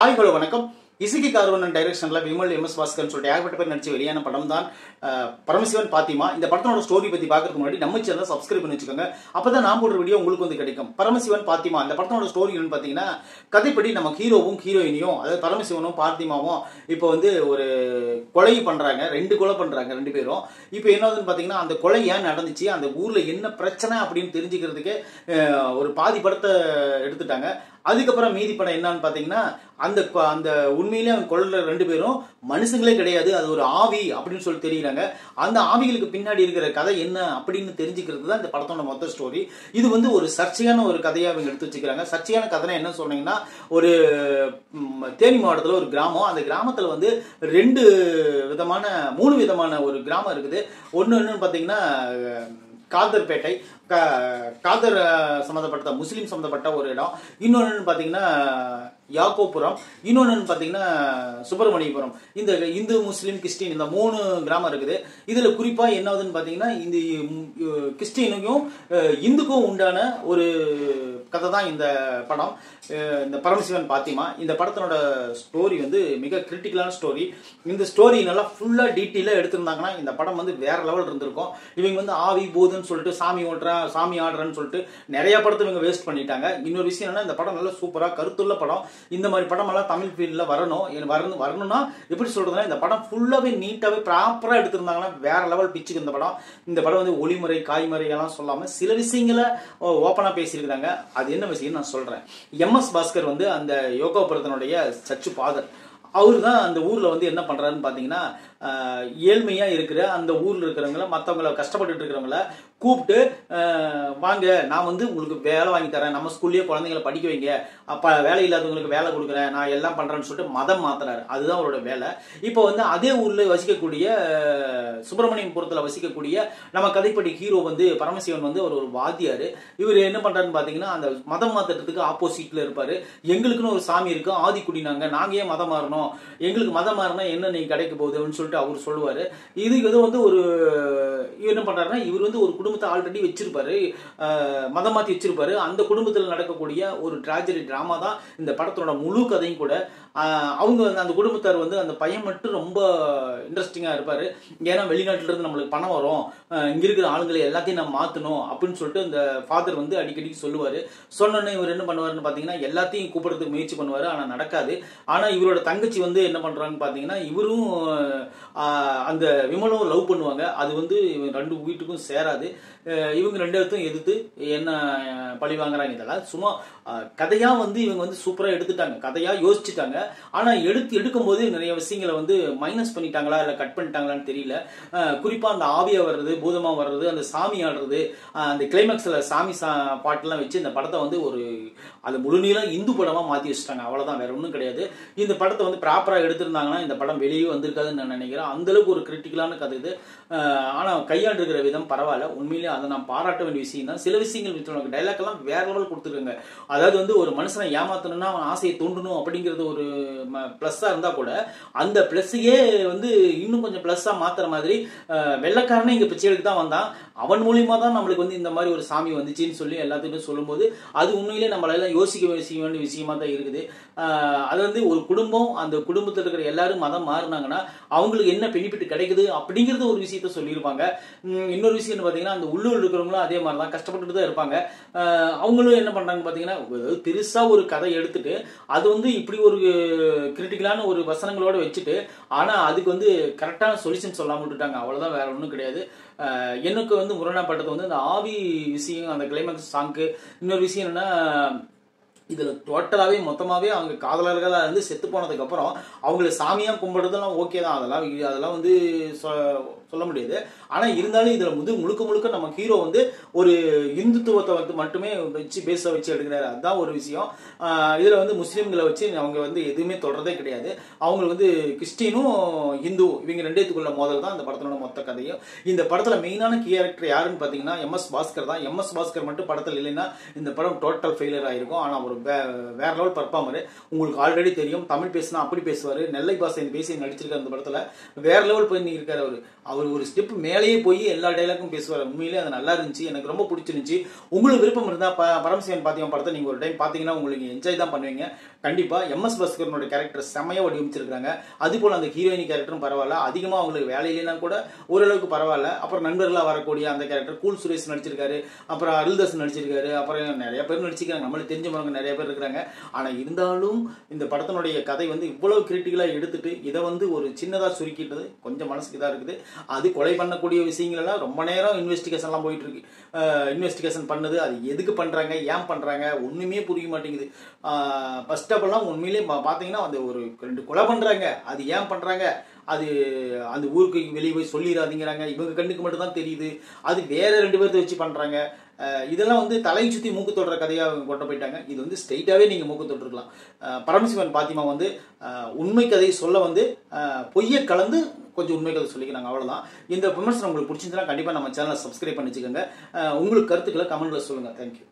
Hi hello வணக்கம். இசுகி கார்வன் டைரக்ஷன்ல Vimal MS. பாஸ்கர்னு சொல்லிட்டு ஏகப்பட்ட பேர் நடிச்சு வெளியான படம் தான் பரமசிவன் பாத்திமா. இந்த படத்தோட ஸ்டோரி பத்தி பார்க்கறதுக்கு முன்னாடி நம்ம சேனலை சப்ஸ்கிரைப் பண்ணி வச்சுக்கோங்க. அப்பதான் நான் போடுற வீடியோ உங்களுக்கு வந்து கிடைக்கும். பரமசிவன் பாத்திமா இந்த படத்தோட ஸ்டோரி என்னன்னு பாத்தீங்கன்னா, கதைப்படி நம்ம ஹீரோவும் ஹீரோயினியும், அதாவது பரமசிவனும் பாத்திமாவும் இப்போ வந்து ஒரு கொலை பண்றாங்க. ரெண்டு கொலை பண்றாங்க ரெண்டு பேரும். இப்போ என்னதுன்னு பாத்தீங்கன்னா, அந்த கொலை ஏன் நடந்துச்சு, அந்த ஊர்ல என்ன பிரச்சனை அப்படின்னு தெரிஞ்சுக்கிறதுக்கு ஒரு பாதி படத்தை எடுத்துட்டாங்க. அதுக்கப்புறம் மீதி படம் என்னன்னு பாத்தீங்கன்னா, அந்த உண்மையிலே அவங்க கொல்ற ரெண்டு பேரும் மனுஷங்களே கிடையாது, அது ஒரு ஆவி அப்படின்னு சொல்லி தெரியுறாங்க. அந்த ஆவிகளுக்கு பின்னாடி இருக்கிற கதை என்ன அப்படின்னு தெரிஞ்சுக்கிறது தான் இந்த படத்தோட மொத்த ஸ்டோரி. இது வந்து ஒரு சர்ச்சையான ஒரு கதையா அவங்க எடுத்து வச்சுக்கிறாங்க. சர்ச்சையான கதைனா என்ன சொன்னீங்கன்னா, ஒரு தேனி மாவட்டத்தில் ஒரு கிராமம். அந்த கிராமத்தில் வந்து மூணு விதமான ஒரு கிராமம் இருக்குது. ஒன்னு பாத்தீங்கன்னா காதர்பேட்டை, காதர் சம்பந்தப்பட்ட முஸ்லீம் சம்பந்தப்பட்ட ஒரு இடம். இன்னொன்னு பாத்தீங்கன்னா யாக்கோபுரம், இன்னொன்னு பாத்தீங்கன்னா சுப்பிரமணியபுரம். இந்த இந்து முஸ்லீம் கிறிஸ்டின் இந்த மூணு கிராமம் இருக்குது. இதுல குறிப்பா என்னதுன்னு பாத்தீங்கன்னா, இந்த கிறிஸ்டினுக்கும் இந்துக்கும் உண்டான ஒரு கதை தான் இந்த படம், இந்த பரமசிவன் பாத்திமா. இந்த படத்தினோட ஸ்டோரி வந்து மிக கிரிட்டிக்கலான ஸ்டோரி. இந்த ஸ்டோரி நல்லா ஃபுல்லா டீட்டெயிலா எடுத்திருந்தாங்கன்னா இந்த படம் வந்து வேற லெவல் இருந்திருக்கும். இவங்க வந்து ஆவி பூதுன்னு சொல்லிட்டு சாமி ஆடுறன்னு சொல்லிட்டு நிறைய படத்தை இவங்க வேஸ்ட் பண்ணிட்டாங்க. இன்னொரு விஷயம் என்னன்னா, இந்த படம் நல்லா சூப்பரா கருத்துள்ள படம். இந்த மாதிரி படம் எல்லாம் தமிழ் ஃபீல்ட்ல வரணும்னா எப்படி சொல்றதுன்னா, இந்த படம் ஃபுல்லாவே நீட்டாவே ப்ராப்பரா எடுத்திருந்தாங்கன்னா வேற லெவல் பிச்சுக்கு இந்த படம். இந்த படம் வந்து ஒளிமுறை காய்முறை எல்லாம் சொல்லாம சில விஷயங்களை ஓப்பனா பேசியிருக்கிறாங்க. அது என்ன விஷயம் நான் சொல்றேன். எம்.எஸ். பாஸ்கர் வந்து அந்த யோகாபுரத்தினுடைய சர்ச்சு ஃபாதர். அவரு தான் அந்த ஊர்ல வந்து என்ன பண்றாருன்னு பாத்தீங்கன்னா, ஏழ்மையா இருக்கிற அந்த ஊர்ல இருக்கிறவங்கள, மற்றவங்கள கஷ்டப்பட்டு இருக்கிறவங்கள கூப்பிட்டு, வாங்க நான் வந்து உங்களுக்கு வேலை வாங்கி தரேன், நம்ம ஸ்கூல்லயே குழந்தைங்களை படிக்க வைங்க, அப்ப வேலை இல்லாதவங்களுக்கு வேலை கொடுக்குறேன், நான் எல்லாம் பண்றேன்னு சொல்லிட்டு மதம் மாத்துறாரு. அதுதான் அவரோட வேலை. இப்போ வந்து அதே ஊர்ல வசிக்கக்கூடிய சுப்பிரமணியபுரத்துல வசிக்கக்கூடிய நம்ம கதைப்படி ஹீரோ வந்து பரமசிவன் வந்து ஒரு வாத்தியாரு. இவர் என்ன பண்றாருன்னு பாத்தீங்கன்னா, அந்த மதம் மாத்துறதுக்கு ஆப்போசிட்ல இருப்பாரு. எங்களுக்குன்னு ஒரு சாமி இருக்கு, ஆதிக்குடி நாங்க ஏன் மதம் மாறணும், எங்களுக்கு மதம் மாறினா என்ன நீங்க கிடைக்க போகுது அப்படின்னு சொல்லிட்டு அவர் சொல்லுவாரு. இது வந்து ஒரு என்ன பண்றாருன்னா, இவர் வந்து ஒரு குடும்பத்தை ஆல்ரெடி வச்சிருப்பாரு, மதம் மாத்தி வச்சிருப்பாரு. அந்த குடும்பத்தில் நடக்கக்கூடிய ஒரு டிராஜடி டிராமா தான் இந்த படத்தோட முழு கதையும் கூட. அவங்க அந்த குடும்பத்தார் வந்து அந்த பையன் மட்டும் ரொம்ப இன்ட்ரெஸ்டிங்கா இருப்பாரு. ஏன்னா வெளிநாட்டுல இருந்து நம்மளுக்கு பணம் வரும், இங்க இருக்கிற ஆளுங்களை எல்லாத்தையும் நம்ம மாத்தணும் அப்படின்னு சொல்லிட்டு இந்த ஃபாதர் வந்து அடிக்கடி சொல்லுவாரு. சொன்னோன்னே இவர் என்ன பண்ணுவாருன்னு பாத்தீங்கன்னா, எல்லாத்தையும் கூப்பிடுறதுக்கு முயற்சி பண்ணுவாரு. ஆனா நடக்காது. ஆனா இவரோட தங்கச்சி வந்து என்ன பண்றான்னு பாத்தீங்கன்னா, இவரும் அந்த விமலும் லவ் பண்ணுவாங்க. அது வந்து ரெண்டு வீட்டுக்கும் சேராது. இவங்க ரெண்டு இடத்தையும் எதிர்த்து என்ன பழி வாங்குறாங்க. இதெல்லாம் சும்மா கதையா வந்து இவங்க வந்து சூப்பரா எடுத்துட்டாங்க, கதையா யோசிச்சுட்டாங்க. ஆனா எடுக்கும் போது நிறைய விஷயங்களை வந்து மைனஸ் பண்ணிட்டாங்களா இல்ல கட் பண்ணிட்டாங்களான்னு தெரியல. குறிப்பா அந்த ஆவியா வர்றது, பூதமா வர்றது, அந்த சாமி ஆடுறது, அந்த கிளைமேக்ஸ்ல சாமி பாட்டெல்லாம் வச்சு இந்த படத்தை வந்து அது முழுநீளம் இந்து படமா மாத்தி வச்சுட்டாங்க. அவ்வளவுதான், வேற ஒன்றும் கிடையாது. இந்த படத்தை வந்து ப்ராப்பரா எடுத்திருந்தாங்கன்னா இந்த படம் வெளியே வந்திருக்காதுன்னு நான் நினைக்கிறேன். அந்த அளவுக்கு ஒரு கிரிட்டிக்கலான கதை இது. ஆனா கையாண்டு இருக்கிற விதம் பரவாயில்ல. உண்மையிலேயே அதை நான் பாராட்ட வேண்டிய விஷயம் தான். சில விஷயங்கள் டைலாக் எல்லாம் வேற லெவல் கொடுத்துருக்காங்க. அதாவது வந்து ஒரு மனுஷனை ஏமாத்தணும்னா அவன் ஆசையை தூண்டணும் அப்படிங்கிறது ஒரு பிளஸ்ஸா இருந்தா கூட, அந்த பிளஸ்ஸையே வந்து இன்னும் கொஞ்சம் பிளஸ்ஸா மாத்துற மாதிரி, வெள்ளக்காரனே இங்க பிச்சைகளுக்கு தான் வந்தான், அவன் மூலியமா தான் நம்மளுக்கு வந்து இந்த மாதிரி ஒரு சாமி வந்துச்சுன்னு சொல்லி எல்லாத்துக்குமே சொல்லும்போது அது உண்மையிலே நம்மளால யோசிக்க வேண்டிய விஷயமா தான் இருக்குது. அது வந்து ஒரு குடும்பம், அந்த குடும்பத்தில் இருக்கிற எல்லாரும் மதம் மாறினாங்கன்னா அவங்களுக்கு என்ன பெனிஃபிட் கிடைக்குது அப்படிங்கிறது ஒரு விஷயத்த சொல்லியிருப்பாங்க. இன்னொரு விஷயம் பாத்தீங்கன்னா, அந்த உள்ளூர் இருக்கிறவங்களும் அதே மாதிரி தான் கஷ்டப்பட்டுட்டு தான் இருப்பாங்க. அவங்களும் என்ன பண்றாங்க பாத்தீங்கன்னா, பெருசா ஒரு கதை எடுத்துட்டு அது வந்து இப்படி ஒரு கிரிட்டிக்கலான ஒரு வசனங்களோட வச்சுட்டு, ஆனா அதுக்கு வந்து கரெக்டான சொல்யூஷன் சொல்லாம விட்டுட்டாங்க. அவ்வளவுதான், வேற ஒன்றும் கிடையாது. எனக்கு வந்து முரணப்பட்டது வந்து அந்த ஆவி விஷயம், அந்த கிளைமேக்ஸ் சாங்கு. இன்னொரு விஷயம் என்னன்னா, இதுல டோட்டலாவே மொத்தமாவே அவங்க காதலர்களா இருந்து செத்து போனதுக்கு அப்புறம் அவங்களை சாமியா கும்பிடுறதெல்லாம் ஓகே தான். அதெல்லாம் வந்து சொல்ல முடியாது. ஆனா இருந்தாலும் இதுல முழுக்க நம்ம ஹீரோ வந்து ஒரு இந்துத்துவத்தை வந்து மட்டுமே வச்சு வச்சு எடுக்கிறாரு. அதுதான் ஒரு விஷயம். இதுல வந்து முஸ்லீம்களை வச்சு அவங்க வந்து எதுவுமே தொடர்றதே கிடையாது. அவங்க வந்து கிறிஸ்டினும் இந்து இவங்க ரெண்டேத்துக்குள்ள மோதல் தான் இந்த படத்தோட மொத்த கதையும். இந்த படத்துல மெயினான கேரக்டர் யாருன்னு பாத்தீங்கன்னா எம்.எஸ். பாஸ்கர் தான். எம்.எஸ். பாஸ்கர் மட்டும் படத்துல இல்லைன்னா இந்த படம் டோட்டல் ஃபெயிலியர் ஆயிருக்கும். ஆனா ஒரு வேற லெவல் பர்ஃபார்மர். உங்களுக்கு ஆல்ரெடி தெரியும், தமிழ் பேசினா அப்படி பேசுவாரு, நெல்லை பாசைன்னு பேசி நடிச்சிருக்காரு. அந்த படத்துல வேற லெவல் பண்ணி இருக்காரு. அவர் ஒரு ஸ்டெப் மேலேயே போய் எல்லா டைலாக்கும் பேசுவார். உண்மையிலே அது நல்லா இருந்துச்சு, எனக்கு ரொம்ப பிடிச்சிருந்துச்சு. உங்களுக்கு விருப்பம் இருந்தா பரமசிவன் பாத்திமா படத்தை நீங்க ஒரு டைம் பாத்தீங்கன்னா உங்களுக்கு என்ஜாய் தான் பண்ணுவீங்க. கண்டிப்பா எம்எஸ் பாஸ்கரனோட கேரக்டர் செமையா வடிவமைச்சிருக்காங்க. அது போல அந்த ஹீரோயினி கேரக்டரும் பரவாயில்ல, அதிகமா அவங்களுக்கு வேலை இல்லைன்னா கூட ஓரளவுக்கு பரவாயில்ல. அப்புறம் நண்பர்களா வரக்கூடிய அந்த கேரக்டர் கூல் சுரேஷ் நடிச்சிருக்காரு, அப்புறம் அருள்தாஸ் நடிச்சிருக்காரு, அப்புறம் நிறைய பேர் நடிச்சிருக்காங்க, நம்மளுக்கு தெரிஞ்சவங்க நிறைய பேர் இருக்கிறாங்க. ஆனா இருந்தாலும் இந்த படத்தினுடைய கதை வந்து இவ்வளவு கிரிட்டிக்கலா எடுத்துட்டு இதை வந்து ஒரு சின்னதா சுருக்கிட்டது கொஞ்சம் மனசுக்கு இதா இருக்குது. அது கொலை பண்ணக்கூடிய விஷயங்கள் எல்லாம் ரொம்ப நேரம் இன்வெஸ்டிகேஷன் எல்லாம் போயிட்டு இருக்கு. இன்வெஸ்டிகேஷன் பண்ணது அது எதுக்கு பண்றாங்க, ஏன் பண்றாங்க ஒண்ணுமே புரிய மாட்டேங்குது. ஃபர்ஸ்ட் ஆஃப் எல்லாம் உண்மையிலேயே பாத்தீங்கன்னா அந்த ஒரு 2 கொலை பண்றாங்க, அது ஏன் பண்றாங்க, அது அந்த ஊருக்கு வெளியே போய் சொல்லிடாதீங்கிறாங்க, இவங்க கண்ணுக்கு மட்டும் தான் தெரியுது, அது வேற 2 பேர்த்த வச்சு பண்றாங்க. இதெல்லாம் வந்து தலையை சுத்தி மூக்கு தொடுற கதையா கொண்டு போயிட்டாங்க. இது வந்து ஸ்ட்ரெயிட்டாவே நீங்க மூக்கு தொட்டுருக்கலாம். பரமசிவன் பாத்திமா வந்து உண்மை கதையை சொல்ல வந்து பொய்யை கலந்து கொஞ்சம் உண்மை கதை சொல்லிக்கிறாங்க, அவ்வளவுதான். இந்த விமர்சனம் உங்களுக்கு பிடிச்சிருந்தா கண்டிப்பா நம்ம சேனலை சப்ஸ்கிரைப் பண்ணி வச்சுக்கோங்க. உங்களுக்கு கருத்துக்களை கமெண்ட்ல சொல்லுங்க. தேங்க்யூ.